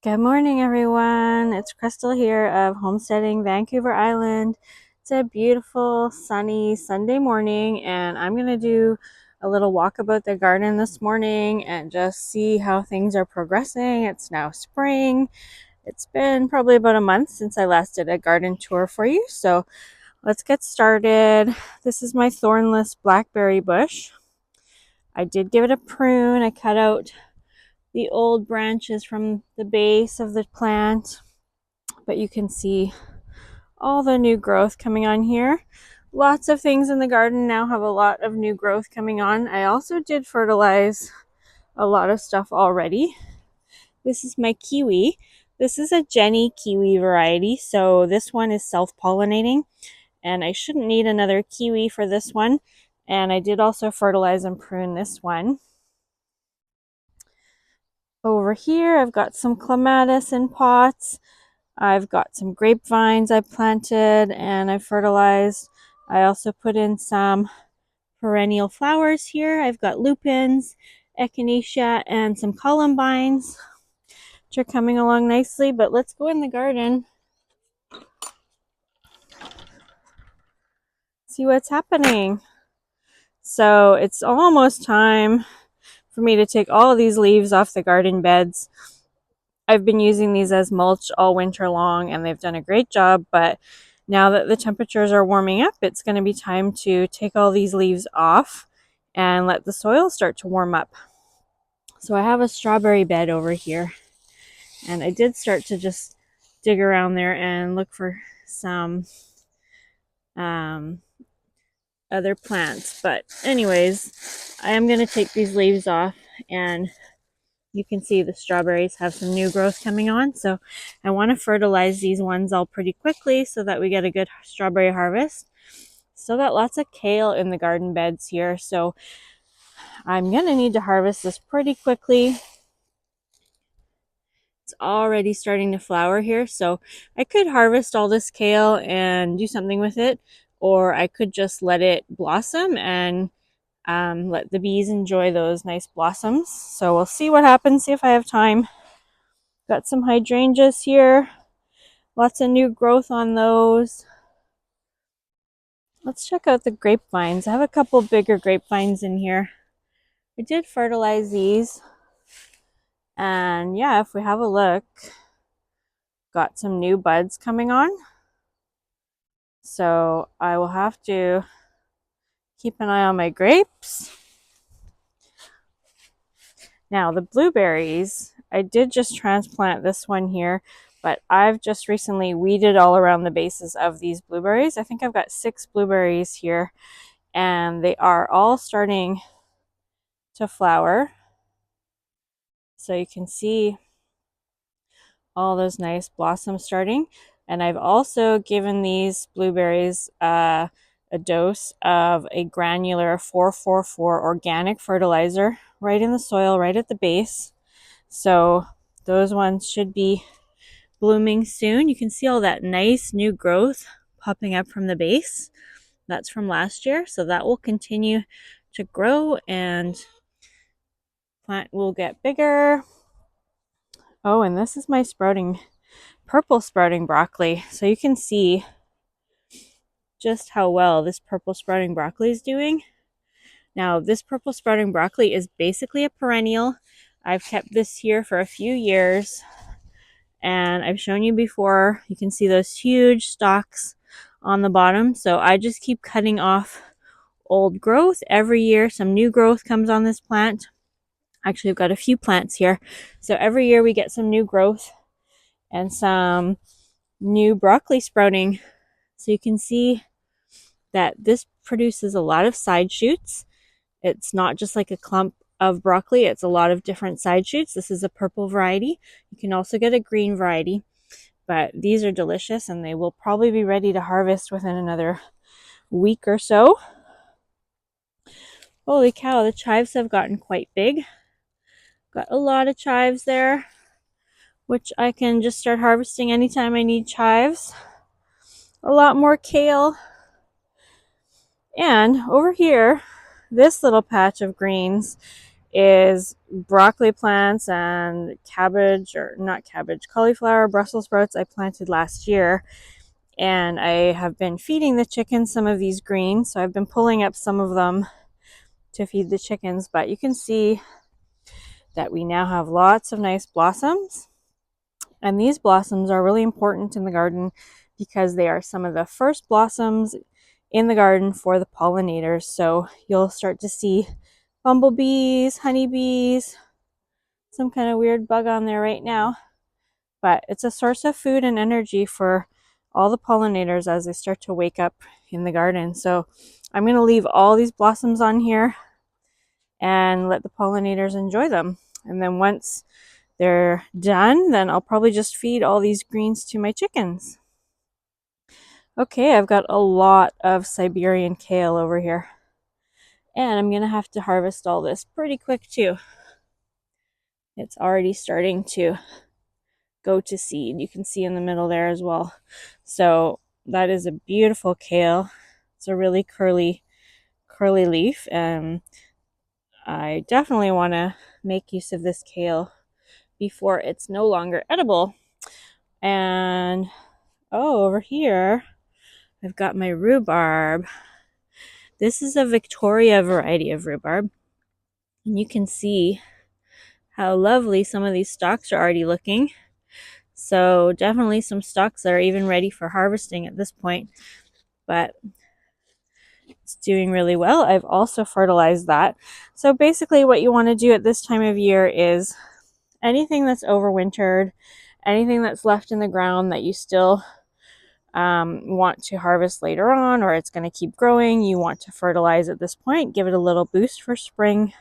Good morning, everyone. It's Crystal here of Homesteading Vancouver Island. It's a beautiful, sunny Sunday morning, and I'm going to do a little walk about the garden this morning and just see how things are progressing. It's now spring. It's been probably about a month since I last did a garden tour for you, so let's get started. This is my thornless blackberry bush. I did give it a prune. I cut out the old branches from the base of the plant, but you can see all the new growth coming on here. Lots of things in the garden now have a lot of new growth coming on. I also did fertilize a lot of stuff already. This is my kiwi. This is a Jenny kiwi variety, so this one is self-pollinating, and I shouldn't need another kiwi for this one. And I did also fertilize and prune this one. Over here, I've got some clematis in pots. I've got some grapevines I planted and I fertilized. I also put in some perennial flowers here. I've got lupins, echinacea, and some columbines, which are coming along nicely. But let's go in the garden, see what's happening. So it's almost time for me to take all of these leaves off the garden beds. I've been using these as mulch all winter long, and they've done a great job, but now that the temperatures are warming up, it's going to be time to take all these leaves off and let the soil start to warm up. So I have a strawberry bed over here, and I did start to just dig around there and look for some other plants. But anyways, I am going to take these leaves off, and you can see the strawberries have some new growth coming on. So I want to fertilize these ones all pretty quickly so that we get a good strawberry harvest. Still got lots of kale in the garden beds here, so I'm going to need to harvest this pretty quickly. It's already starting to flower here, so I could harvest all this kale and do something with it, or I could just let it blossom and let the bees enjoy those nice blossoms. So we'll see what happens, see if I have time. Got some hydrangeas here. Lots of new growth on those. Let's check out the grapevines. I have a couple bigger grapevines in here. I did fertilize these. And yeah, if we have a look, got some new buds coming on. So I will have to keep an eye on my grapes. Now the blueberries, I did just transplant this one here, but I've just recently weeded all around the bases of these blueberries. I think I've got 6 blueberries here, and they are all starting to flower. So you can see all those nice blossoms starting. And I've also given these blueberries a dose of a granular 444 organic fertilizer right in the soil, right at the base. So those ones should be blooming soon. You can see all that nice new growth popping up from the base. That's from last year. So that will continue to grow and plant will get bigger. Oh, and this is my purple sprouting broccoli. So you can see just how well this purple sprouting broccoli is doing. Now, this purple sprouting broccoli is basically a perennial. I've kept this here for a few years, and I've shown you before. You can see those huge stalks on the bottom. So I just keep cutting off old growth every year. Some new growth comes on this plant. Actually, I've got a few plants here. So every year we get some new growth and some new broccoli sprouting. So you can see that this produces a lot of side shoots. It's not just like a clump of broccoli, it's a lot of different side shoots. This is a purple variety. You can also get a green variety, but these are delicious and they will probably be ready to harvest within another week or so. Holy cow, the chives have gotten quite big. Got a lot of chives there, which I can just start harvesting anytime I need chives. A lot more kale. And over here, this little patch of greens is broccoli plants and cabbage, or not cabbage, cauliflower, Brussels sprouts I planted last year. And I have been feeding the chickens some of these greens. So I've been pulling up some of them to feed the chickens. But you can see that we now have lots of nice blossoms. And these blossoms are really important in the garden because they are some of the first blossoms in the garden for the pollinators. So you'll start to see bumblebees, honeybees, some kind of weird bug on there right now. But it's a source of food and energy for all the pollinators as they start to wake up in the garden. So I'm going to leave all these blossoms on here and let the pollinators enjoy them. And then once they're done, then I'll probably just feed all these greens to my chickens. Okay, I've got a lot of Siberian kale over here. And I'm going to have to harvest all this pretty quick too. It's already starting to go to seed. You can see in the middle there as well. So that is a beautiful kale. It's a really curly leaf, and I definitely want to make use of this kale before it's no longer edible. And over here I've got my rhubarb. This is a Victoria variety of rhubarb, and you can see how lovely some of these stalks are already looking. So definitely some stalks that are even ready for harvesting at this point, but it's doing really well. I've also fertilized that. So basically what you want to do at this time of year is anything that's overwintered, anything that's left in the ground that you still want to harvest later on, or it's going to keep growing, you want to fertilize at this point, give it a little boost for spring.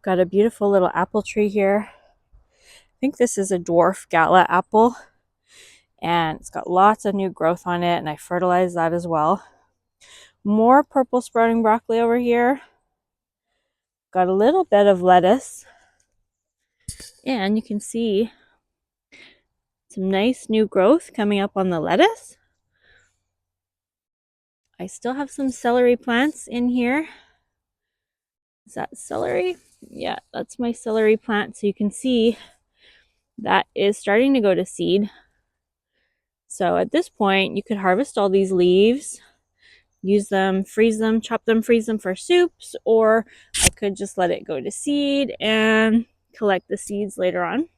Got a beautiful little apple tree here. I think this is a dwarf gala apple, and it's got lots of new growth on it, and I fertilized that as well. More purple sprouting broccoli over here. Got a little bit of lettuce, and you can see some nice new growth coming up on the lettuce. I still have some celery plants in here. Is that celery? Yeah, that's my celery plant. So you can see that is starting to go to seed. So at this point, you could harvest all these leaves, use them, freeze them, chop them, freeze them for soups, or I could just let it go to seed and collect the seeds later on.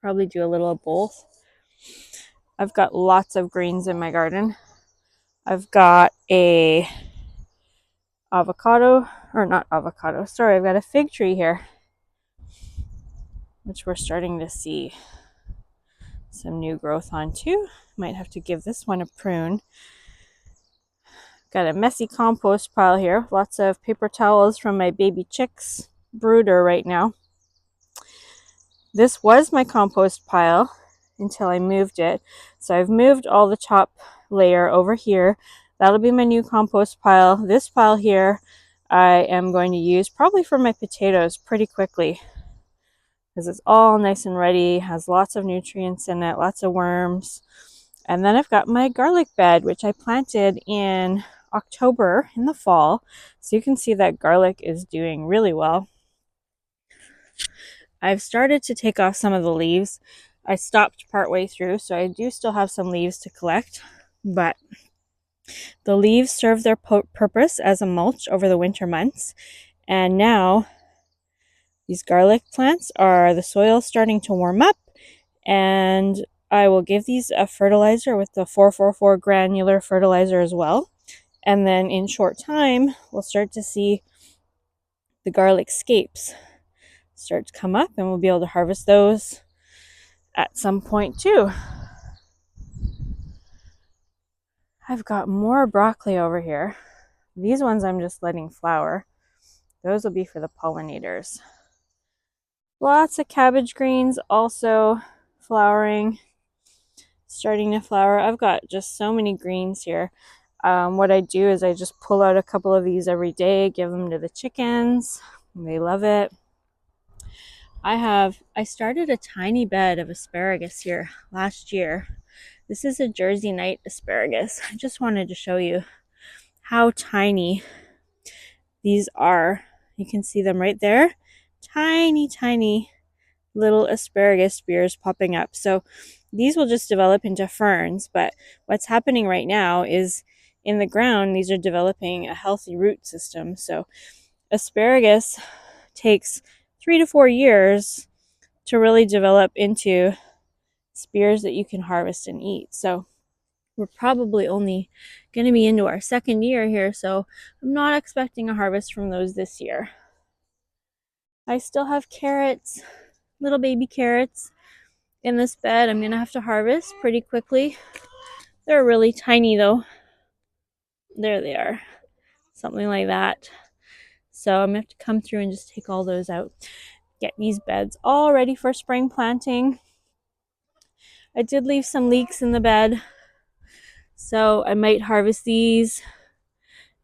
Probably do a little of both. I've got lots of greens in my garden. I've got a avocado, or not avocado, sorry, I've got a fig tree here, which we're starting to see some new growth on too. Might have to give this one a prune. Got a messy compost pile here. Lots of paper towels from my baby chicks brooder right now. This was my compost pile until I moved it. So I've moved all the top layer over here. That'll be my new compost pile. This pile here I am going to use probably for my potatoes pretty quickly, because it's all nice and ready, has lots of nutrients in it, lots of worms. And then I've got my garlic bed, which I planted in October in the fall. So you can see that garlic is doing really well. I've started to take off some of the leaves. I stopped partway through, so I do still have some leaves to collect, but the leaves serve their purpose as a mulch over the winter months. And now these garlic plants are, the soil starting to warm up, and I will give these a fertilizer with the 444 granular fertilizer as well. And then in short time, we'll start to see the garlic scapes start to come up, and we'll be able to harvest those at some point too. I've got more broccoli over here. These ones I'm just letting flower. Those will be for the pollinators. Lots of cabbage greens also flowering, starting to flower. I've got just so many greens here. What I do is I just pull out a couple of these every day, give them to the chickens. They love it. I started a tiny bed of asparagus here last year. This is a Jersey night asparagus. I just wanted to show you how tiny these are You can see them right there. Tiny, tiny little asparagus spears popping up. So these will just develop into ferns, but what's happening right now is in the ground, these are developing a healthy root system. So asparagus takes 3 to 4 years to really develop into spears that you can harvest and eat. So we're probably only going to be into our second year here, so I'm not expecting a harvest from those this year. I still have carrots, little baby carrots in this bed. I'm going to have to harvest pretty quickly. They're really tiny though. There they are. Something like that. So I'm going to have to come through and just take all those out. Get these beds all ready for spring planting. I did leave some leeks in the bed, so I might harvest these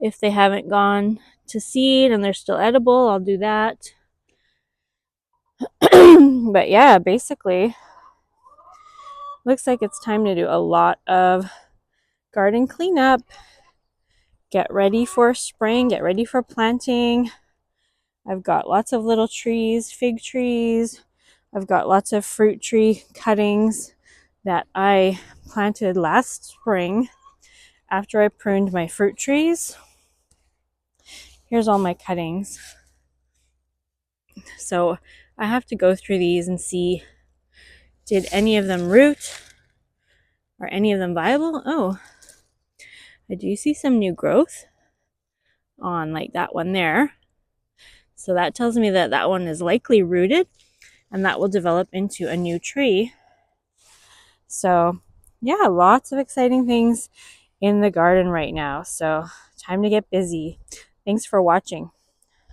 if they haven't gone to seed and they're still edible. I'll do that. But yeah, basically looks like it's time to do a lot of garden cleanup. Get ready for spring, get ready for planting. I've got lots of little trees, fig trees. I've got lots of fruit tree cuttings that I planted last spring after I pruned my fruit trees. Here's all my cuttings. So I have to go through these and see, did any of them root? Are any of them viable? Oh, I do see some new growth on like that one there. So that tells me that that one is likely rooted and that will develop into a new tree. So yeah, lots of exciting things in the garden right now. So time to get busy. Thanks for watching.